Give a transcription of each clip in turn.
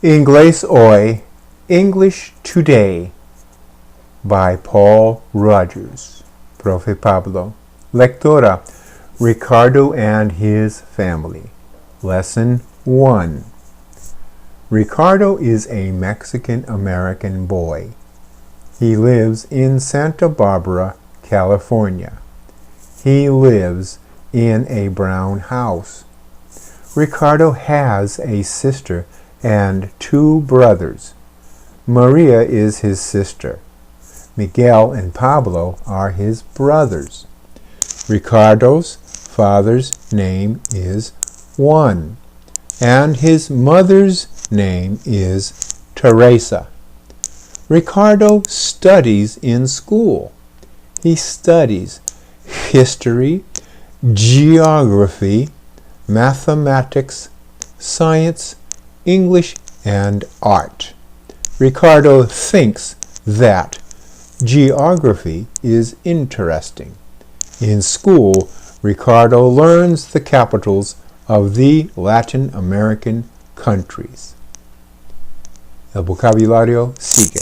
Inglés hoy, English today, by Paul Rogers. Profe Pablo. Lectura, Ricardo and his family. Lesson 1. Ricardo is a Mexican-American boy. He lives in Santa Barbara, California. He lives in a brown house. Ricardo has a sister and 2 brothers. Maria is his sister. Miguel and Pablo are his brothers. Ricardo's father's name is Juan, and his mother's name is Teresa. Ricardo studies in school. He studies history, geography, mathematics, science, English, and art. Ricardo thinks that geography is interesting. In school, Ricardo learns the capitals of the Latin American countries. El vocabulario sigue.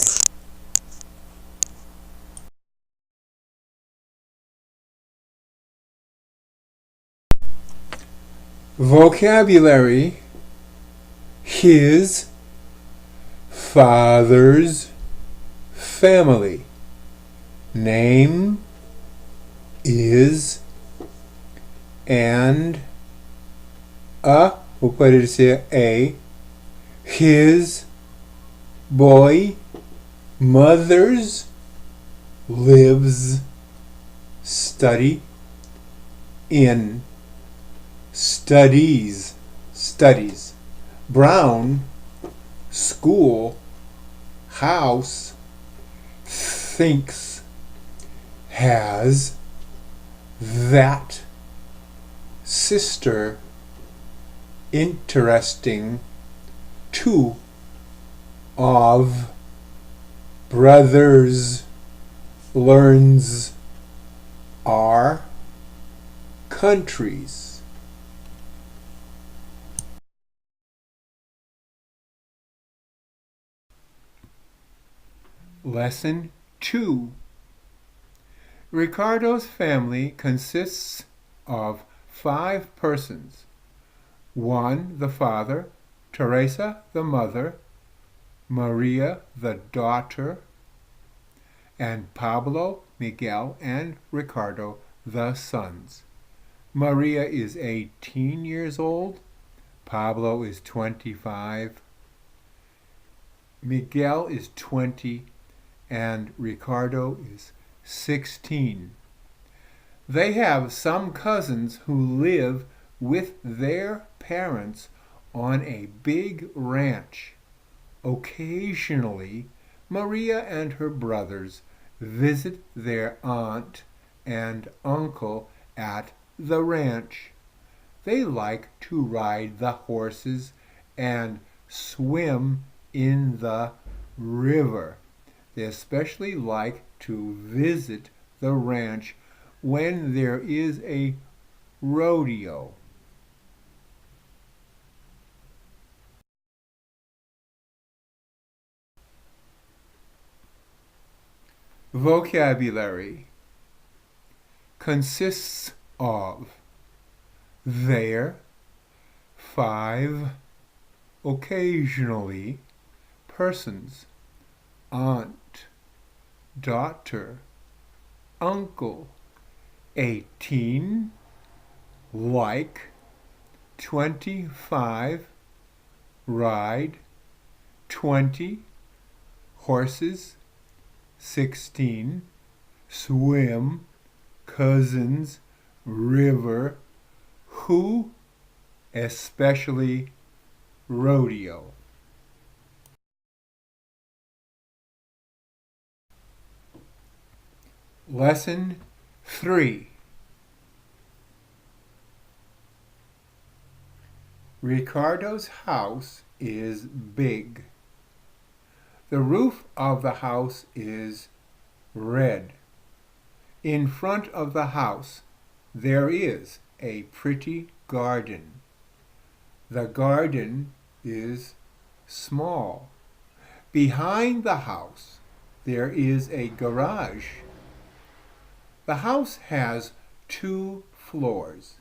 Vocabulary: his father's family. Name is and o pode ser a, his boy, mother's, lives, study, in, studies, brown, school, house, thinks, has, that, sister, interesting, 2, of, brothers, learns, are, countries. Lesson 2. Ricardo's family consists of 5 persons. Juan, the father, Teresa, the mother, Maria, the daughter, and Pablo, Miguel, and Ricardo, the sons. Maria is 18 years old. Pablo is 25. Miguel is 20. And Ricardo is 16. They have some cousins who live with their parents on a big ranch. Occasionally, Maria and her brothers visit their aunt and uncle at the ranch. They like to ride the horses and swim in the river. They especially like to visit the ranch when there is a rodeo. Vocabulary: consists of, their, 5, occasionally, persons, aunt, daughter, uncle, 18, like, 25, ride, 20, horses, 16, swim, cousins, river, who, especially, rodeo. Lesson 3. Ricardo's house is big. The roof of the house is red. In front of the house there is a pretty garden. The garden is small. Behind the house, there is a garage. The house has 2 floors.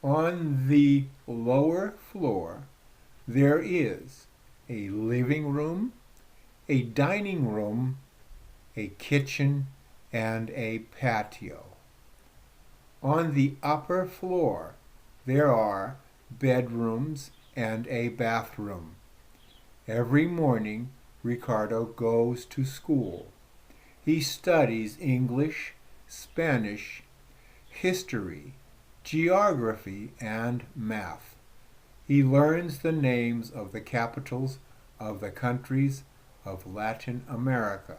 On the lower floor, there is a living room, a dining room, a kitchen, and a patio. On the upper floor, there are bedrooms and a bathroom. Every morning, Ricardo goes to school. He studies English, Spanish, history, geography, and math. He learns the names of the capitals of the countries of Latin America.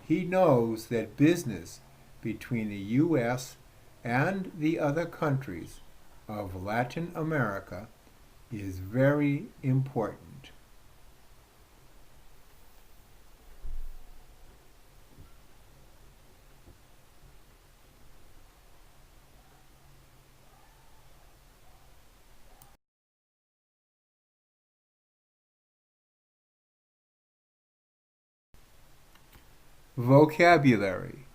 He knows that business between the U.S. and the other countries of Latin America is very important. Vocabulary: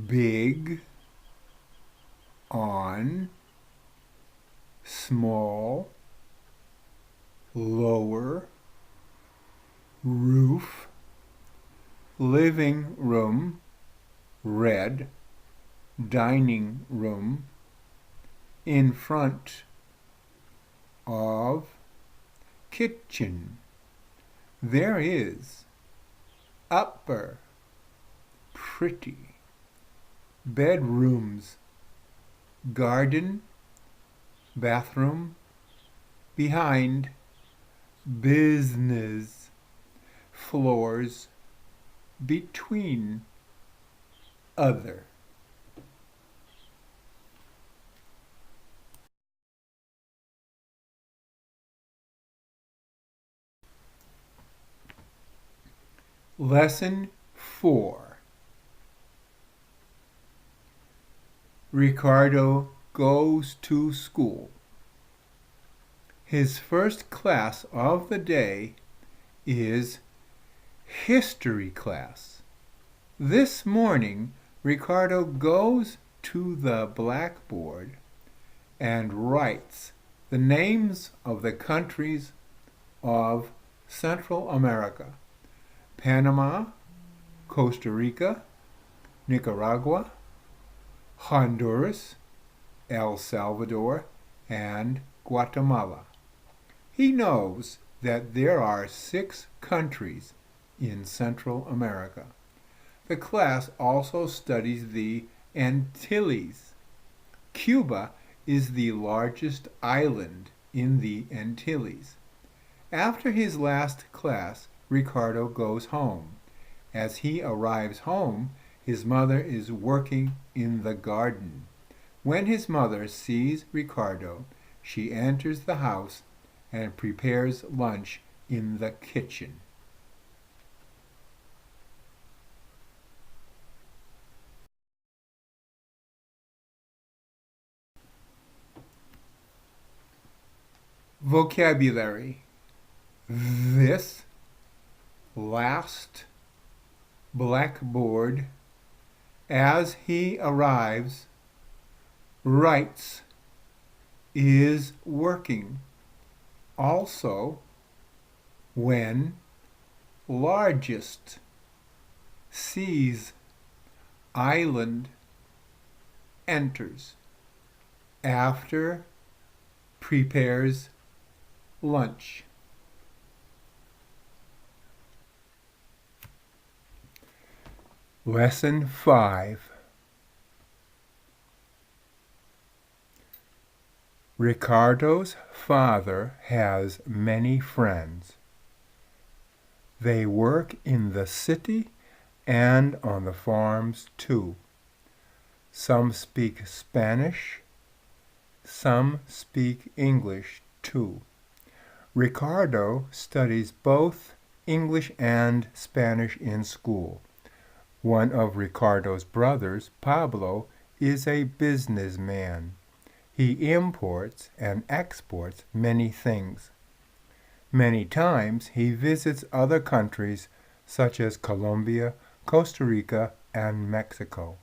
big, on, small, lower, roof, living room, red, dining room, in front of, kitchen. There is, upper, pretty, bedrooms, garden, bathroom, behind, business, floors, between, other. Lesson 4. Ricardo goes to school. His first class of the day is history class. This morning, Ricardo goes to the blackboard and writes the names of the countries of Central America: Panama, Costa Rica, Nicaragua, Honduras, El Salvador, and Guatemala. He knows that there are 6 countries in Central America. The class also studies the Antilles. Cuba is the largest island in the Antilles. After his last class, Ricardo goes home. As he arrives home, his mother is working in the garden. When his mother sees Ricardo, she enters the house and prepares lunch in the kitchen. Vocabulary: this, last, blackboard, as he arrives, writes, is working, also, when, largest, sees, island, enters, after, prepares, lunch. Lesson 5. Ricardo's father has many friends. They work in the city and on the farms too. Some speak Spanish, some speak English too. Ricardo studies both English and Spanish in school. One of Ricardo's brothers, Pablo, is a businessman. He imports and exports many things. Many times he visits other countries such as Colombia, Costa Rica, and Mexico.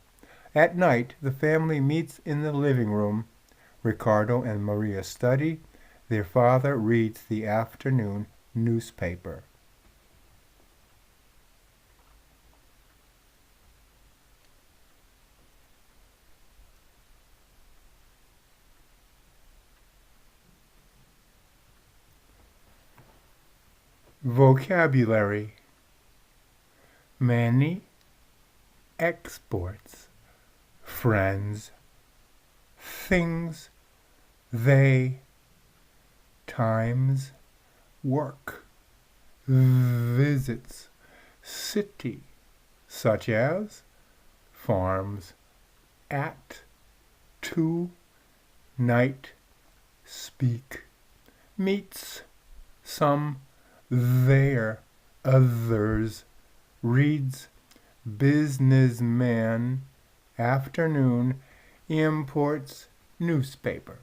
At night, the family meets in the living room. Ricardo and Maria study. Their father reads the afternoon newspaper. Vocabulary: many, exports, friends, things, they, times, work, visits, city, such as farms, at, to, night, speak, meets, some, there, others, reads, businessman, afternoon, imports, newspaper.